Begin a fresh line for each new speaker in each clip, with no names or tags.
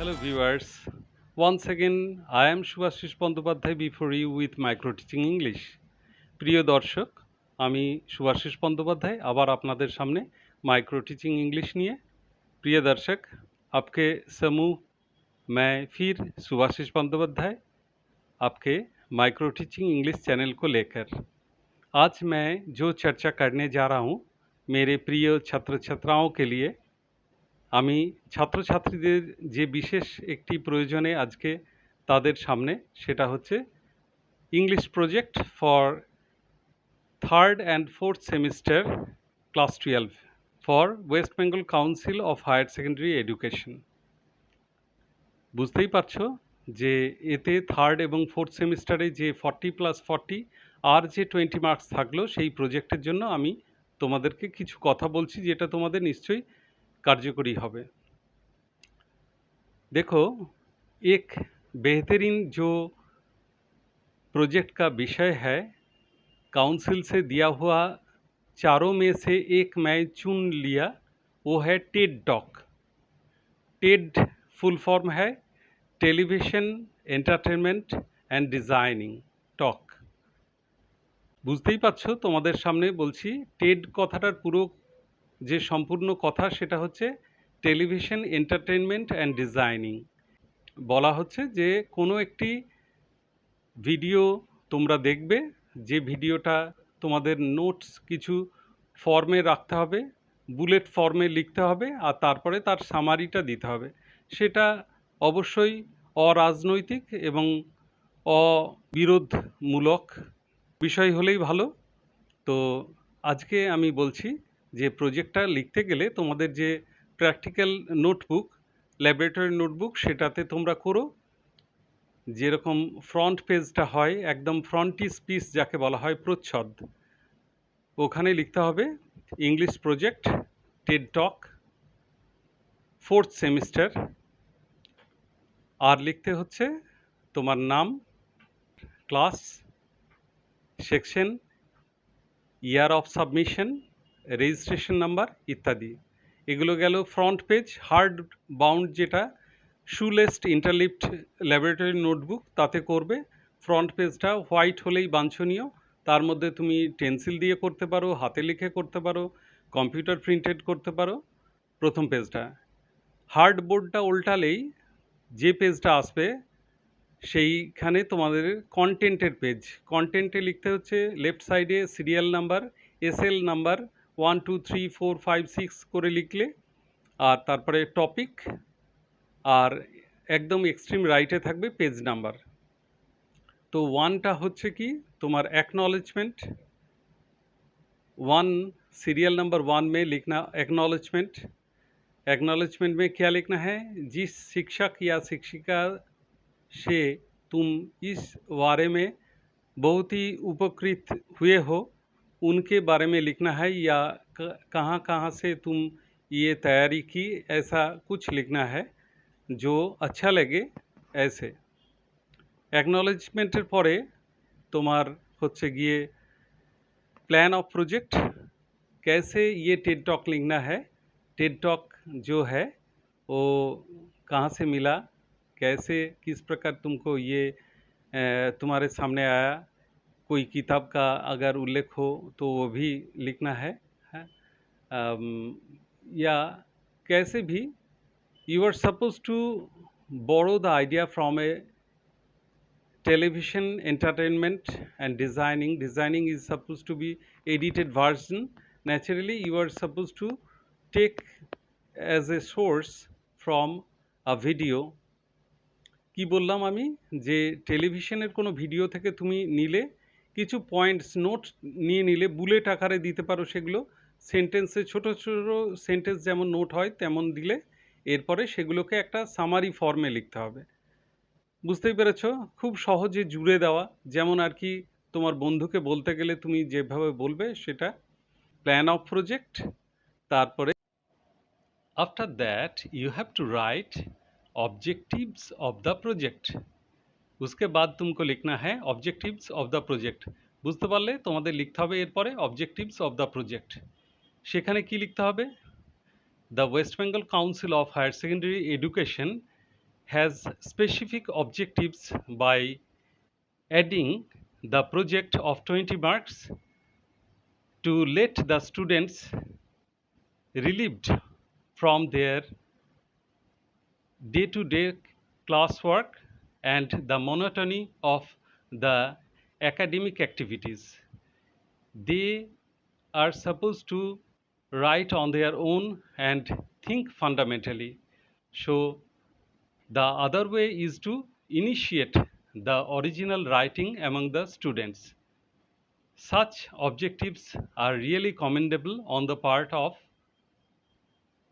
Hello viewers. Once again, I am Subhashish Bandyopadhyay before you with Micro Teaching English. প্রিয় দর্শক, আমি সুভাষিস বন্দ্যোপাধ্যায় আবার আপনাদের সামনে মাইক্রো টিচিং इंग्लिश নিয়ে। प्रिय दर्शक, आपके समूह मैं फिर सुभाषिस बंदोपाध्याय आपके माइक्रो टीचिंग इंग्लिश चैनल को लेकर आज मैं जो चर्चा करने जा रहा हूँ मेरे प्रिय छात्र छात्राओं के लिए আমি ছাত্রছাত্রীদের যে বিশেষ একটি প্রয়োজনে আজকে তাদের সামনে সেটা হচ্ছে English project for third and fourth semester class 12 for West Bengal Council of Higher Secondary Education. বুঝতেই পারছো যে এতে থার্ড এবং ফোর্থ সেমিস্টারে যে 40+40 আর যে 20 মার্কস থাকলো সেই প্রজেক্টের জন্য আমি তোমাদেরকে কিছু কথা বলছি যেটা তোমাদের নিশ্চয়ই कार्यकरी হবে। देखो, एक बेहतरीन जो प्रोजेक्ट का विषय है काउंसिल से दिया हुआ चारों में से एक मैं चुन लिया, वो है TED talk. TED full form है television entertainment and designing talk. বুঝতেই পারছো তোমাদের সামনে বলছি টেড কথাটার পুরো যে সম্পূর্ণ কথা সেটা হচ্ছে টেলিভিশন এন্টারটেনমেন্ট অ্যান্ড ডিজাইনিং। বলা হচ্ছে যে কোনো একটি ভিডিও তোমরা দেখবে, যে ভিডিওটা তোমাদের নোটস কিছু ফর্মে রাখতে হবে, বুলেট ফর্মে লিখতে হবে আর তারপরে তার সামারিটা দিতে হবে। সেটা অবশ্যই অরাজনৈতিক এবং অবিরোধমূলক বিষয় হলেই ভালো। তো আজকে আমি বলছি যে প্রজেক্টটা লিখতে গেলে তোমাদের যে প্র্যাকটিক্যাল নোটবুক, ল্যাবরেটরি নোটবুক সেটাতে তোমরা করো। যেরকম ফ্রন্ট পেজটা হয় একদম ফ্রন্টিসপিস যাকে বলা হয় প্রচ্ছদ, ওখানে লিখতে হবে ইংলিশ প্রজেক্ট টেড টক ফোর্থ সেমিস্টার। আর লিখতে হচ্ছে তোমার নাম, class, section, year of submission, registration number ইত্যাদি। এগুলো গেল ফ্রন্ট পেজ। হার্ড বাউন্ড যেটা শুলেস্ট ইন্টারলিপ্ট ল্যাবরেটরি নোটবুক তাতে করবে। ফ্রন্ট পেজটা হোয়াইট হলেই বাঞ্ছনীয়। তার মধ্যে তুমি পেন্সিল দিয়ে করতে পারো, হাতে লিখে করতে পারো, কম্পিউটার প্রিন্টেড করতে পারো প্রথম পেজটা। হার্ড বোর্ডটা উল্টালেই যে পেজটা আসবে সেইখানে তোমাদের কন্টেন্টের পেজ। কন্টেন্টে লিখতে হচ্ছে লেফট সাইডে সিরিয়াল নাম্বার, এসএল নাম্বার 1 2 3 4 5 6 করে লিখলে, আর তারপরে টপিক, আর একদম এক্সট্রিম রাইটে থাকবে পেজ নাম্বার। তো ওয়ানটা হচ্ছে কি তোমার एक्नॉलेजमेंट। 1 सीरियल नंबर 1 में लिखना एक्नॉलेजमेंट। एक्नॉलेजमेंट में क्या लिखना है? जिस शिक्षक या शिक्षिका से तुम इस बारे में बहुत ही उपकृत हुए हो उनके बारे में लिखना है, या कहाँ कहाँ से तुम ये तैयारी की, ऐसा कुछ लिखना है जो अच्छा लगे ऐसे। एक्नॉलेजमेंटर परे तुम्हार होच्छे गिए प्लान ऑफ प्रोजेक्ट, कैसे ये टेड टॉक लिखना है। टेड टॉक जो है वो कहाँ से मिला, कैसे किस प्रकार तुमको ये तुम्हारे सामने आया, कोई किताब का अगर उल्लेख हो तो वो भी लिखना है, या कैसे भी you are supposed to borrow the idea from a television entertainment and designing. Designing is supposed to be edited version. Naturally you are supposed to take as a source from a video. কি বললাম আমি, যে টেলিভিশনের কোনো video থেকে তুমি নিলে কিছু পয়েন্টস নোট নিয়ে নিলে বুলেট আকারে দিতে পারো। সেগুলো সেন্টেন্সে ছোট ছোট সেন্টেন্স যেমন নোট হয় তেমন দিলে এরপরে সেগুলোকে একটা সামারি ফর্মে লিখতে হবে। বুঝতেই পেরেছো? খুব সহজে জুড়ে দেওয়া, যেমন আর কি তোমার বন্ধুকে বলতে গেলে তুমি যেভাবে বলবে সেটা। প্ল্যান অফ প্রজেক্ট, তারপরে after that you have to write objectives of the project. उसके बाद तुमको लिखना है ऑब्जेक्टिव्स ऑफ द प्रोजेक्ट। বুঝতে পারলে তোমাদের লিখতে হবে এরপরে অবজেক্টিভস অফ দ্য প্রজেক্ট। সেখানে কি লিখতে হবে? The West Bengal Council of Higher Secondary Education has specific objectives by adding the project of 20 marks to let the students relieved from their day-to-day classwork and the monotony of the academic activities. They are supposed to write on their own and think fundamentally. So the other way is to initiate the original writing among the students. Such objectives are really commendable on the part of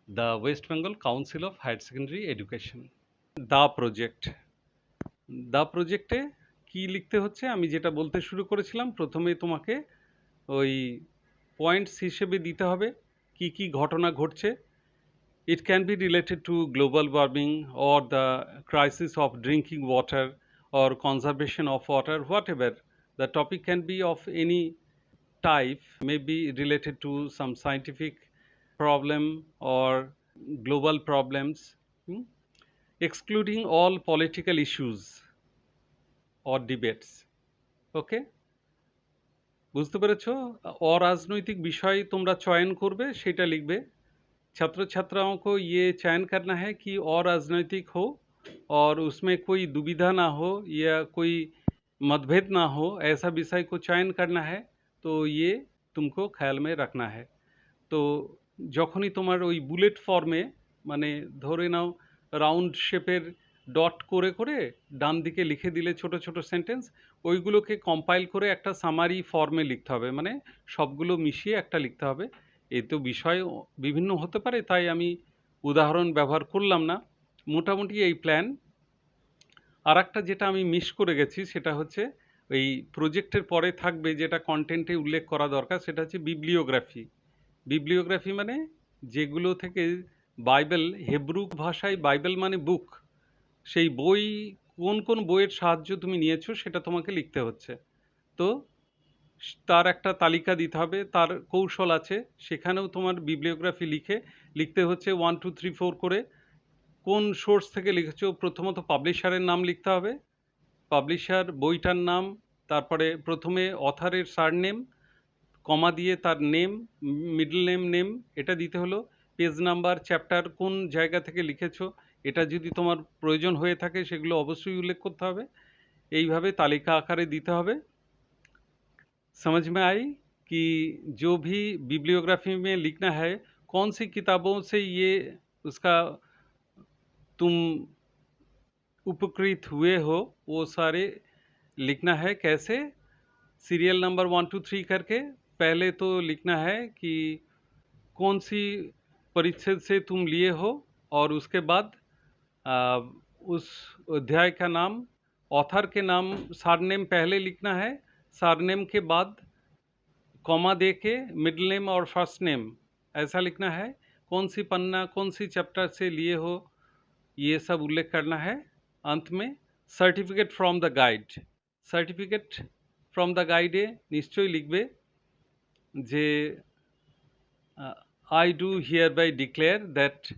the West Bengal Council of Higher Secondary Education. The project. The প্রজেক্টে কি লিখতে হচ্ছে আমি যেটা বলতে শুরু করেছিলাম প্রথমে তোমাকে ওই পয়েন্টস হিসেবে দিতে হবে কি কি ঘটনা ঘটছে it can be related to global warming or the crisis of drinking water or conservation of water whatever the topic can be of any type may be related to some scientific problem or global problems excluding all political issues or debates ওকে বুঝতে পেরেছো অরাজনৈতিক বিষয় তোমরা চয়ন করবে সেটা লিখবে छात्र छात्राओं को ये चयन करना है कि और राजनीतिक हो और उसमें कोई दुविधा ना हो या कोई मतभेद ना हो ऐसा विषय को चयन करना है तो ये तुमको ख्याल में रखना है তো যখনই তোমার ওই বুলেট ফর্মে মানে ধরে নাও রাউন্ড শেপের ডট করে করে ডান দিকে লিখে দিলে ছোট ছোট সেন্টেন্স ওইগুলোকে কম্পাইল করে একটা সামারি ফর্মে লিখতে হবে মানে সবগুলো মিশিয়ে একটা লিখতে হবে এই তো বিষয় বিভিন্ন হতে পারে তাই আমি উদাহরণ ব্যবহার করলাম না মোটামুটি এই প্ল্যান আর একটা যেটা আমি মিস করে গেছি সেটা হচ্ছে এই প্রজেক্টের পরে থাকবে যেটা কন্টেন্টে উল্লেখ করা দরকার সেটা হচ্ছে বিবলিওগ্রাফি বিবলিওগ্রাফি মানে যেগুলো থেকে বাইবেল হেব্রু ভাষায় বাইবেল মানে বুক সেই বই কোন কোন বইয়ের সাহায্য তুমি নিয়েছো সেটা তোমাকে লিখতে হচ্ছে তো তার একটা তালিকা দিতে হবে তার কৌশল আছে সেখানেও তোমার বিবলিওগ্রাফি লিখতে হচ্ছে 1 2 3 4 করে কোন সোর্স থেকে লিখেছো প্রথমত পাবলিশারের নাম লিখতে হবে পাবলিশার বইটার নাম তারপরে প্রথমে অথারের সারনেম কমা দিয়ে তার নেম মিডল নেম এটা দিতে হলো পেজ নাম্বার চ্যাপ্টার কোন জায়গা থেকে লিখেছো এটা যদি তোমার প্রয়োজন হয়ে থাকে সেগুলো অবশ্যই উল্লেখ করতে হবে এইভাবে তালিকা আকারে দিতে হবে समझ में आई कि जो भी बिब्लियोग्राफी में लिखना है कौन सी किताबों से ये उसका तुम उपकृत हुए हो वो सारे लिखना है कैसे सीरियल नंबर 1 2 3 करके पहले तो लिखना है कि कौन सी परिच्छेद से तुम लिए हो और उसके बाद उस अध्याय का नाम ऑथर के नाम सरनेम पहले लिखना है सरनेम के बाद कॉमा दे के मिडिल नेम और फर्स्ट नेम ऐसा लिखना है कौन सी पन्ना कौन सी चैप्टर से लिए हो ये सब उल्लेख करना है अंत में certificate from the guide certificate from the गाइडे निश्चय लिखबे जे I do hereby declare that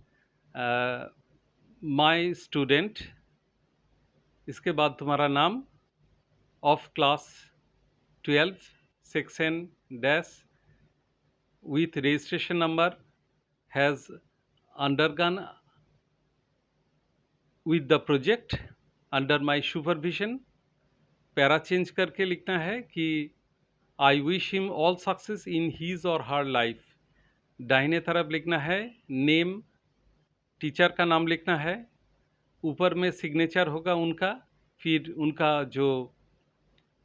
my student इसके बाद तुम्हारा नाम of class 12 section dash with registration number has undergone with the project under my supervision para change करके लिखना है कि I wish him all success in his or her life दाहिने तरफ लिखना है नेम टीचर का नाम लिखना है ऊपर में सिग्नेचर होगा उनका फिर उनका जो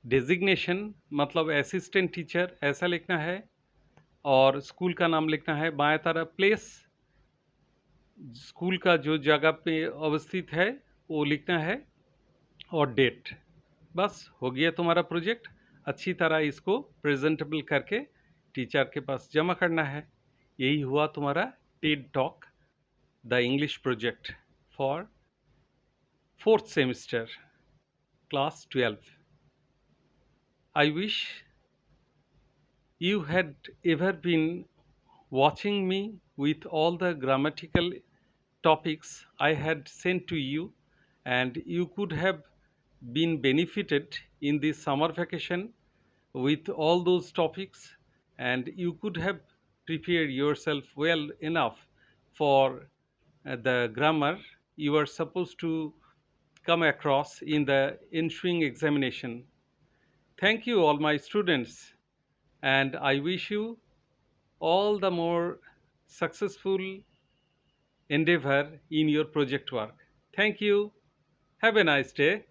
डेजिग्नेशन मतलब असिस्टेंट टीचर ऐसा लिखना है और स्कूल का नाम लिखना है बाएं तरफ प्लेस स्कूल का जो जगह पे अवस्थित है वो लिखना है और डेट बस हो गया तुम्हारा प्रोजेक्ट अच्छी तरह इसको प्रेजेंटेबल करके टीचर के पास जमा करना है यही हुआ तुम्हारा Ted talk the English project for 4th semester class 12 I wish you had ever been watching me with all the grammatical topics I had sent to you and you could have been benefited in this summer vacation with all those topics, and you could have prepared yourself well enough for the grammar you are supposed to come across in the ensuing examination. Thank you, all my students, and I wish you all the more successful endeavor in your project work. Thank you. Have a nice day.